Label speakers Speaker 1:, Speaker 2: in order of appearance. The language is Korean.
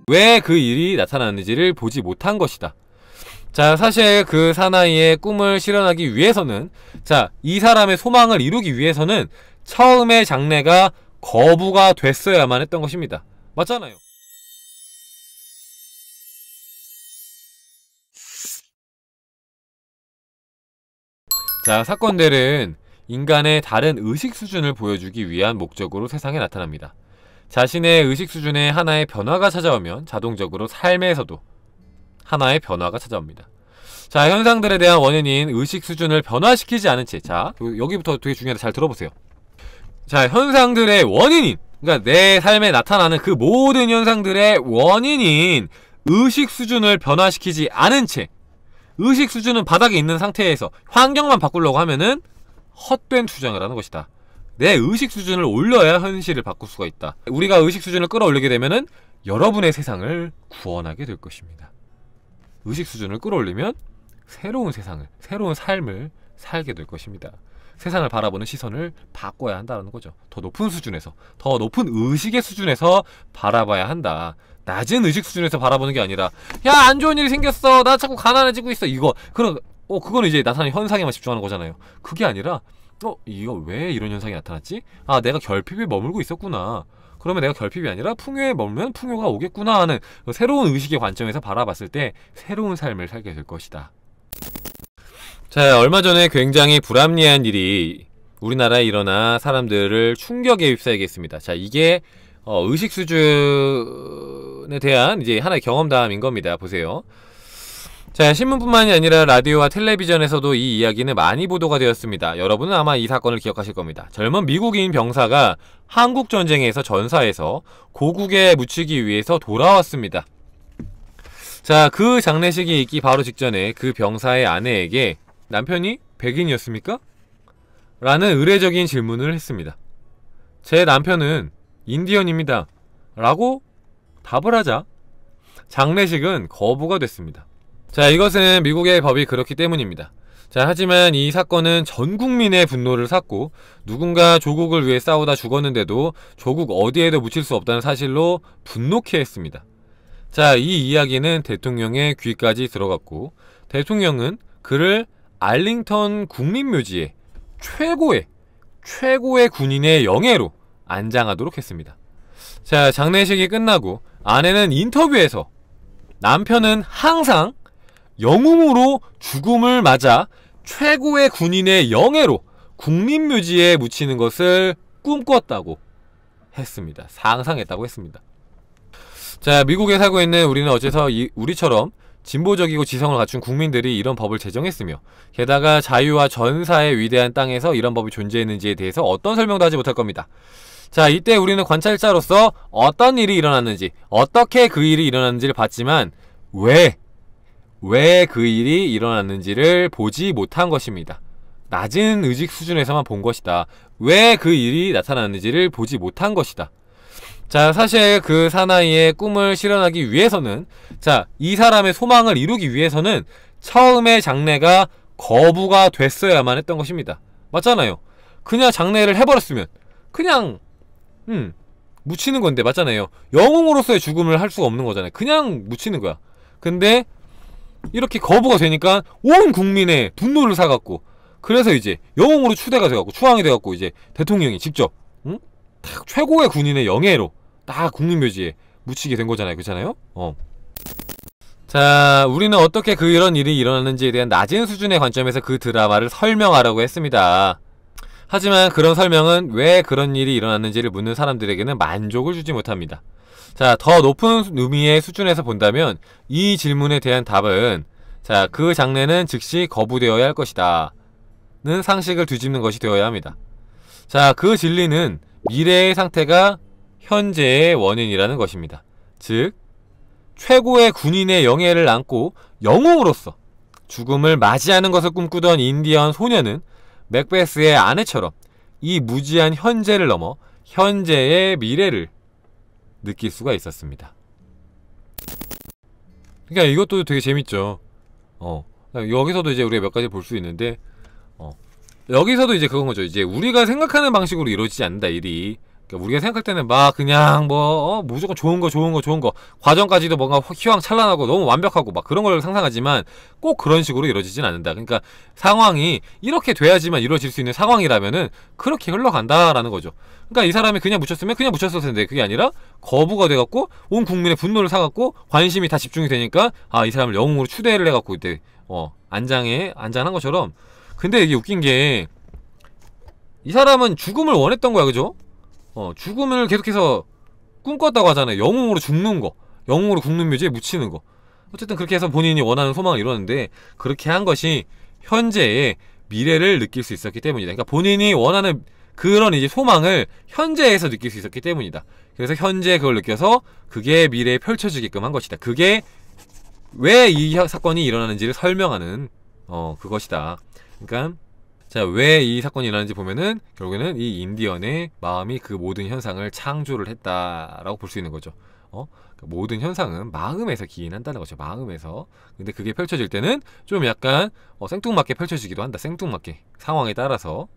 Speaker 1: 왜 그 일이 나타났는지를 보지 못한 것이다. 자, 사실 그 사나이의 꿈을 실현하기 위해서는, 자, 이 사람의 소망을 이루기 위해서는 처음의 장래가 거부가 됐어야만 했던 것입니다. 맞잖아요. 자, 사건들은 인간의 다른 의식 수준을 보여주기 위한 목적으로 세상에 나타납니다. 자신의 의식 수준에 하나의 변화가 찾아오면 자동적으로 삶에서도 하나의 변화가 찾아옵니다. 자, 현상들에 대한 원인인 의식 수준을 변화시키지 않은 채, 자, 여기부터 되게 중요한데 잘 들어보세요. 자, 현상들의 원인인, 그러니까 내 삶에 나타나는 그 모든 현상들의 원인인 의식 수준을 변화시키지 않은 채, 의식 수준은 바닥에 있는 상태에서 환경만 바꾸려고 하면은 헛된 투정을 하는 것이다. 내 의식 수준을 올려야 현실을 바꿀 수가 있다. 우리가 의식 수준을 끌어올리게 되면은 여러분의 세상을 구원하게 될 것입니다. 의식 수준을 끌어올리면 새로운 세상을, 새로운 삶을 살게 될 것입니다. 세상을 바라보는 시선을 바꿔야 한다는 거죠. 더 높은 수준에서, 더 높은 의식의 수준에서 바라봐야 한다. 낮은 의식 수준에서 바라보는 게 아니라, 야, 안 좋은 일이 생겼어, 나 자꾸 가난해지고 있어, 이거 그거는 이제 나타나는 현상에만 집중하는 거잖아요. 그게 아니라 이거 왜 이런 현상이 나타났지? 아, 내가 결핍에 머물고 있었구나. 그러면 내가 결핍이 아니라 풍요에 머물면 풍요가 오겠구나 하는 새로운 의식의 관점에서 바라봤을 때 새로운 삶을 살게 될 것이다. 자, 얼마 전에 굉장히 불합리한 일이 우리나라에 일어나 사람들을 충격에 휩싸이게 했습니다. 자, 이게 의식 수준에 대한 이제 하나의 경험담인 겁니다. 보세요. 자, 신문뿐만이 아니라 라디오와 텔레비전에서도 이 이야기는 많이 보도가 되었습니다. 여러분은 아마 이 사건을 기억하실 겁니다. 젊은 미국인 병사가 한국전쟁에서 전사해서 고국에 묻히기 위해서 돌아왔습니다. 자, 그 장례식이 있기 바로 직전에 그 병사의 아내에게 남편이 백인이었습니까? 라는 의례적인 질문을 했습니다. 제 남편은 인디언입니다. 라고 답을 하자 장례식은 거부가 됐습니다. 자, 이것은 미국의 법이 그렇기 때문입니다. 자, 하지만 이 사건은 전 국민의 분노를 샀고 누군가 조국을 위해 싸우다 죽었는데도 조국 어디에도 묻힐 수 없다는 사실로 분노케 했습니다. 자, 이 이야기는 대통령의 귀까지 들어갔고 대통령은 그를 알링턴 국립묘지에 최고의 군인의 영예로 안장하도록 했습니다. 자, 장례식이 끝나고 아내는 인터뷰에서 남편은 항상 영웅으로 죽음을 맞아 최고의 군인의 영예로 국립묘지에 묻히는 것을 꿈꿨다고 했습니다. 상상했다고 했습니다. 자, 미국에 살고 있는 우리는 어째서 우리처럼 진보적이고 지성을 갖춘 국민들이 이런 법을 제정했으며 게다가 자유와 전사의 위대한 땅에서 이런 법이 존재했는지에 대해서 어떤 설명도 하지 못할 겁니다. 자, 이때 우리는 관찰자로서 어떤 일이 일어났는지, 어떻게 그 일이 일어났는지를 봤지만 왜 그 일이 일어났는지를 보지 못한 것입니다. 낮은 의식 수준에서만 본 것이다. 왜 그 일이 나타났는지를 보지 못한 것이다. 자, 사실 그 사나이의 꿈을 실현하기 위해서는, 자, 이 사람의 소망을 이루기 위해서는 처음의 장래가 거부가 됐어야만 했던 것입니다. 맞잖아요. 그냥 장래를 해버렸으면 그냥 묻히는 건데, 맞잖아요. 영웅으로서의 죽음을 할 수가 없는 거잖아요. 그냥 묻히는 거야. 근데 이렇게 거부가 되니까 온 국민의 분노를 사갖고, 그래서 이제 영웅으로 추대가 돼갖고 추앙이 돼갖고 이제 대통령이 직접 딱 최고의 군인의 영예로 딱 국립묘지에 묻히게 된 거잖아요. 그렇잖아요? 자, 우리는 어떻게 이런 일이 일어났는지에 대한 낮은 수준의 관점에서 그 드라마를 설명하려고 했습니다. 하지만 그런 설명은 왜 그런 일이 일어났는지를 묻는 사람들에게는 만족을 주지 못합니다. 자, 더 높은 의미의 수준에서 본다면 이 질문에 대한 답은, 자, 그 장래는 즉시 거부되어야 할 것이다 는 상식을 뒤집는 것이 되어야 합니다. 자, 그 진리는 미래의 상태가 현재의 원인이라는 것입니다. 즉, 최고의 군인의 영예를 안고 영웅으로서 죽음을 맞이하는 것을 꿈꾸던 인디언 소녀는 맥베스의 아내처럼 이 무지한 현재를 넘어 현재의 미래를 느낄 수가 있었습니다. 그러니까 이것도 되게 재밌죠. 여기서도 이제 우리가 몇 가지 볼 수 있는데, 여기서도 이제 그건 거죠. 이제 우리가 생각하는 방식으로 이루어지지 않는다, 일이. 그러니까 우리가 생각할 때는 막 그냥 뭐 무조건 좋은 거 과정까지도 뭔가 휘황찬란하고 너무 완벽하고 막 그런 걸 상상하지만 꼭 그런 식으로 이루어지진 않는다. 그러니까 상황이 이렇게 돼야지만 이루어질 수 있는 상황이라면은 그렇게 흘러간다라는 거죠. 그러니까 이 사람이 그냥 묻혔으면 그냥 묻혔을 텐데 그게 아니라 거부가 돼갖고 온 국민의 분노를 사갖고 관심이 다 집중이 되니까 아, 이 사람을 영웅으로 추대를 해갖고 이때 안장한 것처럼. 근데 이게 웃긴 게 이 사람은 죽음을 원했던 거야, 그죠? 죽음을 계속해서 꿈꿨다고 하잖아요. 영웅으로 죽는 거, 영웅으로 국는 묘지에 묻히는 거. 어쨌든 그렇게 해서 본인이 원하는 소망을 이뤘는데 그렇게 한 것이 현재의 미래를 느낄 수 있었기 때문이다. 그러니까 본인이 원하는 그런 이제 소망을 현재에서 느낄 수 있었기 때문이다. 그래서 현재 그걸 느껴서 그게 미래에 펼쳐지게끔 한 것이다. 그게 왜 이 사건이 일어나는지를 설명하는 그것이다. 그러니까 자, 왜 이 사건이 일어나는지 보면은 결국에는 이 인디언의 마음이 그 모든 현상을 창조를 했다라고 볼 수 있는 거죠. 그러니까 모든 현상은 마음에서 기인한다는 거죠. 마음에서. 근데 그게 펼쳐질 때는 좀 약간 생뚱맞게 펼쳐지기도 한다. 생뚱맞게 상황에 따라서